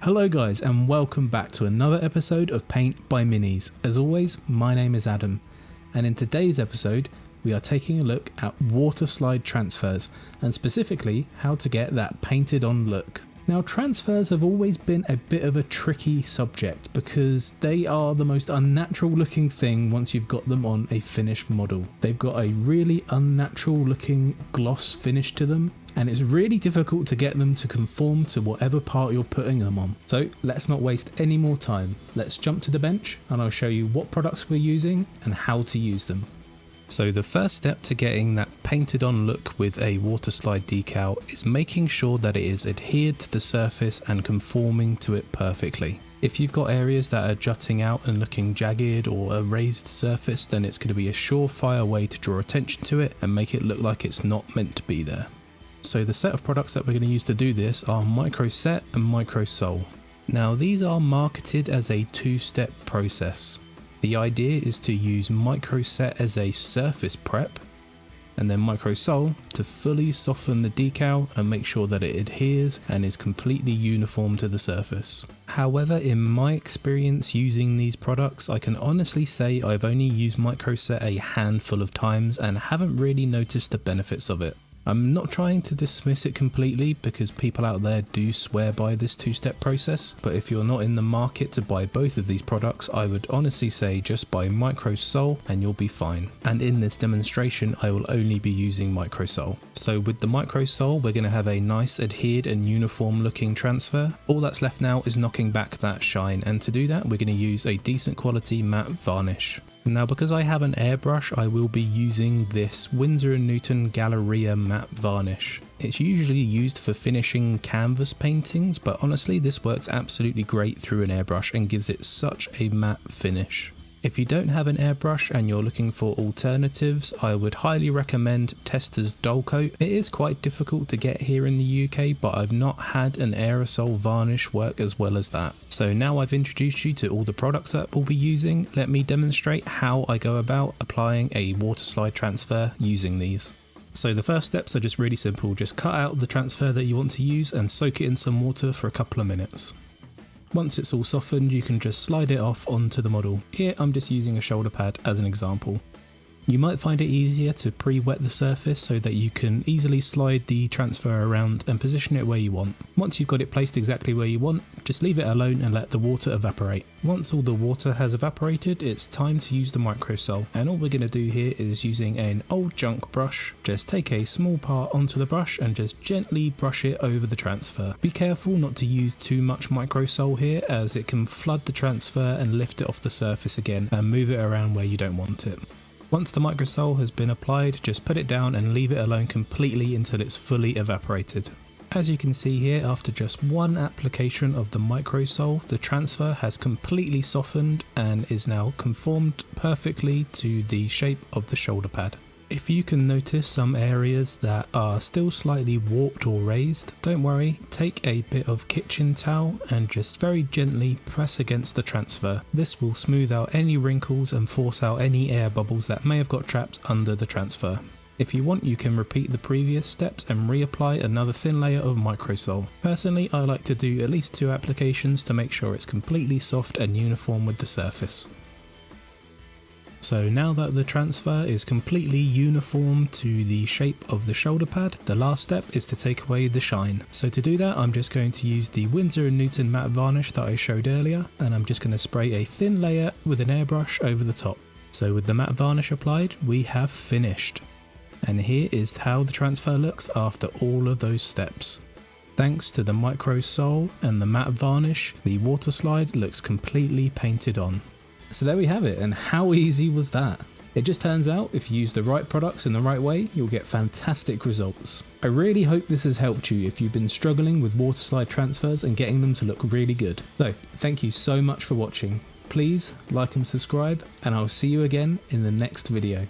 Hello guys and welcome back to another episode of Paint by Minis. As always, my name is Adam, and in today's episode we are taking a look at water slide transfers and specifically how to get that painted on look. Now transfers have always been a bit of a tricky subject because they are the most unnatural looking thing once you've got them on a finished model. They've got a really unnatural looking gloss finish to them, and it's really difficult to get them to conform to whatever part you're putting them on. So let's not waste any more time. Let's jump to the bench and I'll show you what products we're using and how to use them. So the first step to getting that painted on look with a water slide decal is making sure that it is adhered to the surface and conforming to it perfectly. If you've got areas that are jutting out and looking jagged or a raised surface, then it's going to be a surefire way to draw attention to it and make it look like it's not meant to be there. So the set of products that we're going to use to do this are Micro Set and Micro Sol. Now these are marketed as a two-step process. The idea is to use Micro Set as a surface prep and then Micro Sol to fully soften the decal and make sure that it adheres and is completely uniform to the surface. However, in my experience using these products, I can honestly say I've only used Micro Set a handful of times and haven't really noticed the benefits of it. I'm not trying to dismiss it completely because people out there do swear by this two-step process, but if you're not in the market to buy both of these products, I would honestly say just buy Micro Sol and you'll be fine. And in this demonstration, I will only be using Micro Sol. So with the Micro Sol, we're going to have a nice adhered and uniform looking transfer. All that's left now is knocking back that shine, and to do that, we're going to use a decent quality matte varnish. Now because I have an airbrush, I will be using this Winsor & Newton Galleria matte varnish. It's usually used for finishing canvas paintings, but honestly this works absolutely great through an airbrush and gives it such a matte finish. If you don't have an airbrush and you're looking for alternatives, I would highly recommend Testa's Dull Coat. It is quite difficult to get here in the UK, but I've not had an aerosol varnish work as well as that. So now I've introduced you to all the products that we'll be using, let me demonstrate how I go about applying a water slide transfer using these. So the first steps are just really simple. Just cut out the transfer that you want to use and soak it in some water for a couple of minutes. Once it's all softened, you can just slide it off onto the model. Here I'm just using a shoulder pad as an example. You might find it easier to pre-wet the surface so that you can easily slide the transfer around and position it where you want. Once you've got it placed exactly where you want, just leave it alone and let the water evaporate. Once all the water has evaporated, it's time to use the Micro Sol, and all we're going to do here is using an old junk brush, just take a small part onto the brush and just gently brush it over the transfer. Be careful not to use too much Micro Sol here, as it can flood the transfer and lift it off the surface again and move it around where you don't want it. Once the Micro Sol has been applied, just put it down and leave it alone completely until it's fully evaporated. As you can see here, after just one application of the Micro Sol, the transfer has completely softened and is now conformed perfectly to the shape of the shoulder pad. If you can notice some areas that are still slightly warped or raised, don't worry, take a bit of kitchen towel and just very gently press against the transfer. This will smooth out any wrinkles and force out any air bubbles that may have got trapped under the transfer. If you want, you can repeat the previous steps and reapply another thin layer of Micro Sol. Personally, I like to do at least 2 applications to make sure it's completely soft and uniform with the surface. So now that the transfer is completely uniform to the shape of the shoulder pad, the last step is to take away the shine. So to do that, I'm just going to use the Winsor & Newton matte varnish that I showed earlier, and I'm just going to spray a thin layer with an airbrush over the top. So with the matte varnish applied, we have finished. And here is how the transfer looks after all of those steps. Thanks to the Micro Sol and the matte varnish, the water slide looks completely painted on. So there we have it, and how easy was that? It just turns out if you use the right products in the right way, you'll get fantastic results. I really hope this has helped you if you've been struggling with water slide transfers and getting them to look really good. So thank you so much for watching. Please like and subscribe, and I'll see you again in the next video.